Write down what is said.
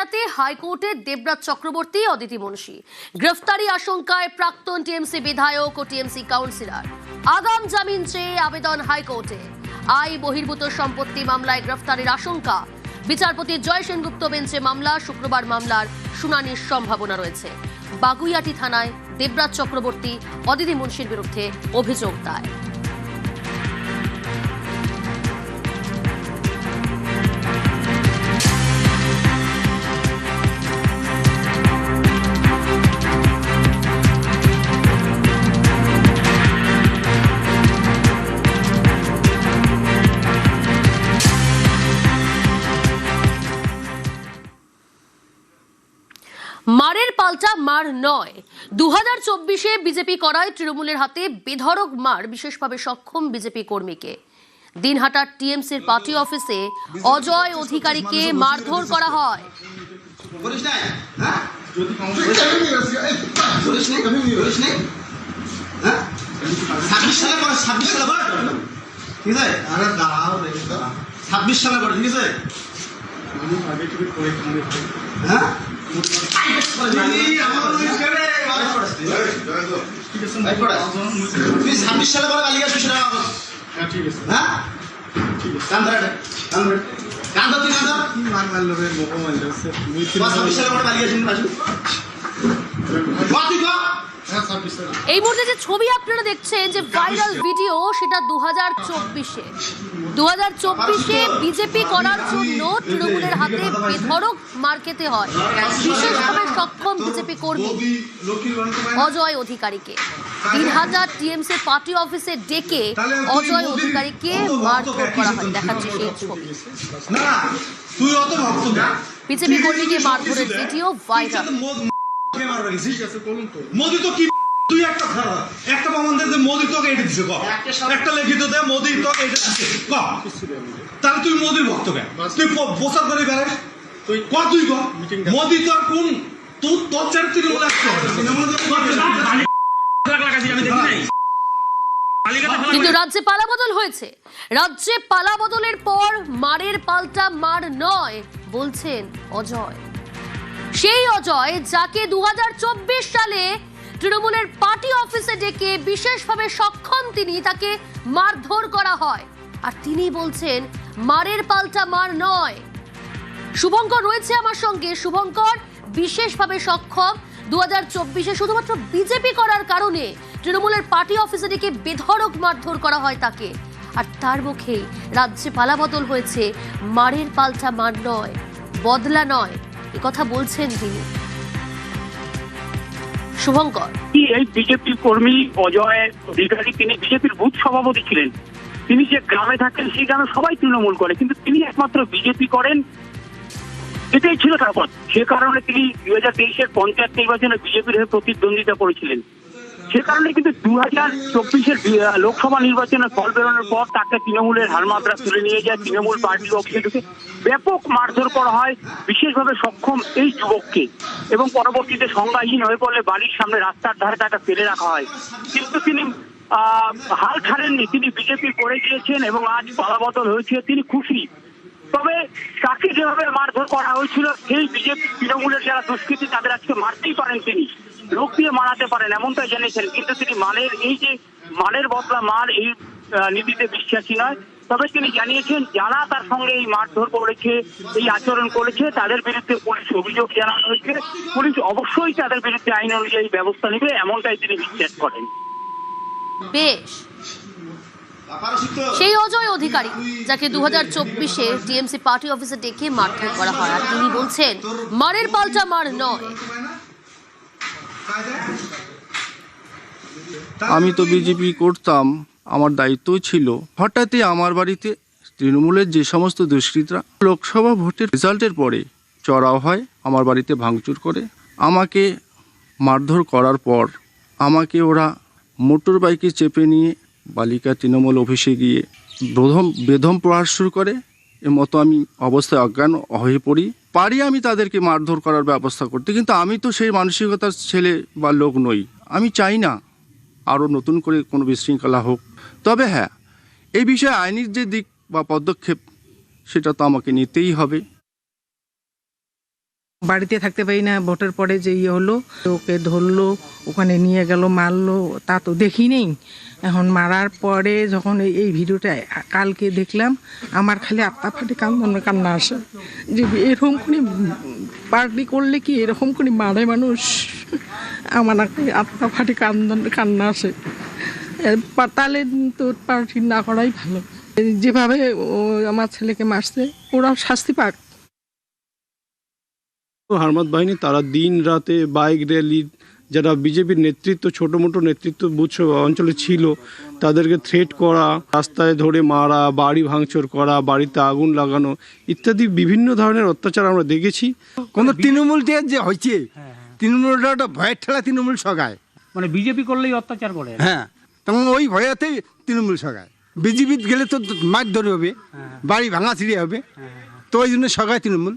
এড়াতে হাইকোর্টে দেবরাজ চক্রবর্তী অদিতি মুন্সি গ্রেফতারি আশঙ্কায় প্রাক্তন টিএমসি বিধায়ক ও টিএমসি কাউন্সিলর আগাম জামিন চেয়ে আবেদন হাইকোর্টে। আয় বহির্ভূত সম্পত্তি মামলায় গ্রেফতারির আশঙ্কা। বিচারপতি জয় সেনগুপ্ত বেঞ্চে মামলা। শুক্রবার মামলার শুনানির সম্ভাবনা রয়েছে। বাগুইয়াটি থানায় দেবরাজ চক্রবর্তী অদিতি মুন্সির বিরুদ্ধে অভিযোগ দায়ের। মারের পাল্টা মার নয়। 2024-এ বিজেপি করায় তৃণমূলের হাতে বেধড়ক মার বিশেষভাবে সক্ষম বিজেপি কর্মীকে। দিনহাটার টিএমসির পার্টি অফিসে অজয় অধিকারীকে মারধর করা হয়। এই মুহূর্তে যে ছবি আপনারা দেখছেন, যে ভাইরাল ভিডিও, সেটা 2024-এ বিজেপি করার জন্য তৃণমূলের হাতে বেধড়ক মার খেতে হয় বিশেষভাবে সক্ষম বিজেপি কর্মী অজয় অধিকারীকে। দিনহাটার টিএমসি পার্টি অফিসে ডেকে অজয় অধিকারীকে মারধর করা হয়। দেখাচ্ছি সেই ছবি। বিজেপি কর্মীকে মারধরের ভিডিও ভাইরাল। মোদি তো কি তুই একটা খারাপ একটা প্রমাণদের যে মোদি তোকে এটা দিছে কর একটা লিখিত দে মোদি তোকে এটা দিছে কর তাহলে তুই মোদির ভক্ত কেন? তুই প্রচার করে বেড়াস তুই কর তুই কর মোদি তোর কোন তুই তোর চরিত্রের বলে আসছে কিন্তু রাজ্যে পালাবদল হয়েছে। রাজ্যে পালাবদলের পর মারের পাল্টা মার নয় বলছেন অজয়। সেই অজয় যাকে 2024 সালে তৃণমূলের পার্টি অফিসে ডেকে বিশেষভাবে সক্ষম তিনি, তাকে মারধর করা হয়। আর তিনি বলছেন মারের পাল্টা মার নয়। শুভঙ্কর রয়েছে আমার সঙ্গে। শুভঙ্কর, বিশেষভাবে সক্ষম 2024-এ শুধুমাত্র বিজেপি করার কারণে তৃণমূলের পার্টি অফিসে ডেকে বেধড়ক মারধর করা হয় তাকে। আর তার মুখেই রাজ্যে পালাবদল হয়েছে। মারের পাল্টা মার নয়, বদলা নয়, কথা বলছেন তিনি। শুভঙ্কর, এই বিজেপি কর্মী অজয় অধিকারী, তিনি বিজেপির বুথ সভাপতি ছিলেন। তিনি যে গ্রামে থাকেন সেই গ্রামে সবাই তৃণমূল করে, কিন্তু তিনি একমাত্র বিজেপি করেন, এটাই ছিল তার পথ। সে কারণে তিনি 2023-এর পঞ্চায়েত নির্বাচনে বিজেপির হয়ে প্রতিদ্বন্দ্বিতা করেছিলেন। সে কারণে কিন্তু 2024-এর লোকসভা নির্বাচনের ফল বেরোনোর পর তাকে তৃণমূলের হালমাদ্রা তুলে নিয়ে যায়। তৃণমূল পার্টির অফিসে ঢুকে ব্যাপক মারধর করা হয় বিশেষভাবে সক্ষম এই যুবককে, এবং পরবর্তীতে সংজ্ঞাহীন হয়ে পড়লে বাড়ির সামনে রাস্তার ধারে তাকে ফেলে রাখা হয়। কিন্তু তিনি হাল ছাড়েননি, তিনি বিজেপি করে গিয়েছেন এবং আজ পালাবদল হয়েছে, তিনি খুশি। তবে তাকে যেভাবে মারধর করা হয়েছিল, সেই বিজেপি তৃণমূলের যারা দুষ্কৃতী তাদের আজকে মারতেই পারেন, তিনি লোক দিয়ে মারাতে পারেন এমনটাই জানিয়েছেন। কিন্তু তিনি মানের এই যে মানের বদলা মার এই নীতিতে বিশ্বাসী নয়। তবে তিনি জানিয়েছেন যারা তার সঙ্গে এই মারধর করেছে, এই আচরণ করেছে, তাদের বিরুদ্ধে পুলিশ অভিযোগ জানানো হয়েছে। পুলিশ অবশ্যই তাদের বিরুদ্ধে আইন অনুযায়ী ব্যবস্থা নেবে এমনটাই তিনি বিশ্বাস করেন। বেশ, সেই অজয় অধিকারী যাকে 2024-এ টিএমসি পার্টি অফিসে ডেকে মারধর করা হয়, আর তিনি বলছেন মারের পাল্টা মার নয়। আমি তো বিজেপি করতাম, আমার দায়িত্ব ছিল। হঠাৎই আমার বাড়িতে তৃণমূলের যে সমস্ত দুষ্কৃতীরা লোকসভা ভোটের রেজাল্টের পরে চড়াও হয়, আমার বাড়িতে ভাঙচুর করে আমাকে মারধর করার পর আমাকে ওরা মোটর বাইকে চেপে নিয়ে বালিকা তৃণমূল অফিসে গিয়ে বেদম প্রহার শুরু করে। এর মতো আমি অবস্থায় অজ্ঞান হয়ে পড়ি। পারি আমি তাদেরকে মারধর করার ব্যবস্থা করতে, কিন্তু আমি তো সেই মানসিকতার ছেলে বা লোক নই। আমি চাই না আরও নতুন করে কোনো বিশৃঙ্খলা হোক। তবে হ্যাঁ, এই বিষয়ে আইনের যে দিক বা পদক্ষেপ সেটা তো আমাকে নিতেই হবে। বাড়িতে থাকতে পারি না, ভোটের পরে যে ইয়ে হলো ওকে ধরলো, ওখানে নিয়ে গেল, মারলো, তা তো দেখি নেই। এখন মারার পরে যখন এই ভিডিওটা কালকে দেখলাম, আমার খালি আত্মা ফাটে কান্না আসে যে এরকম করে পার্টি করলে কি এরকম করে মারে মানুষ। আমার আত্মা ফাটে কান্না আসে। তাহলে তো পার্টি না করাই ভালো। যেভাবে ও আমার ছেলেকে মারছে ওরাও শাস্তি পাক। হারমাত বাহিনী তারা দিন রাতে বাইক র্যালি, যারা বিজেপির নেতৃত্ব, ছোটো মোটো নেতৃত্ব বুথ অঞ্চলে ছিল, তাদেরকে থ্রেট করা, রাস্তায় ধরে মারা, বাড়ি ভাঙচুর করা, বাড়িতে আগুন লাগানো ইত্যাদি বিভিন্ন ধরনের অত্যাচার আমরা দেখেছি। কোনো তৃণমূল দিয়ে যে হয়েছে, তৃণমূলটা একটা ভয়ের ঠেলা তৃণমূল সগায়। মানে বিজেপি করলেই অত্যাচার করে। হ্যাঁ, তখন ওই ভয়েতেই তৃণমূল সগায়। বিজেপি গেলে তো মাছ ধরে হবে, বাড়ি ভাঙা ছিঁড়ে হবে, তো ওই জন্য সগায় তৃণমূল।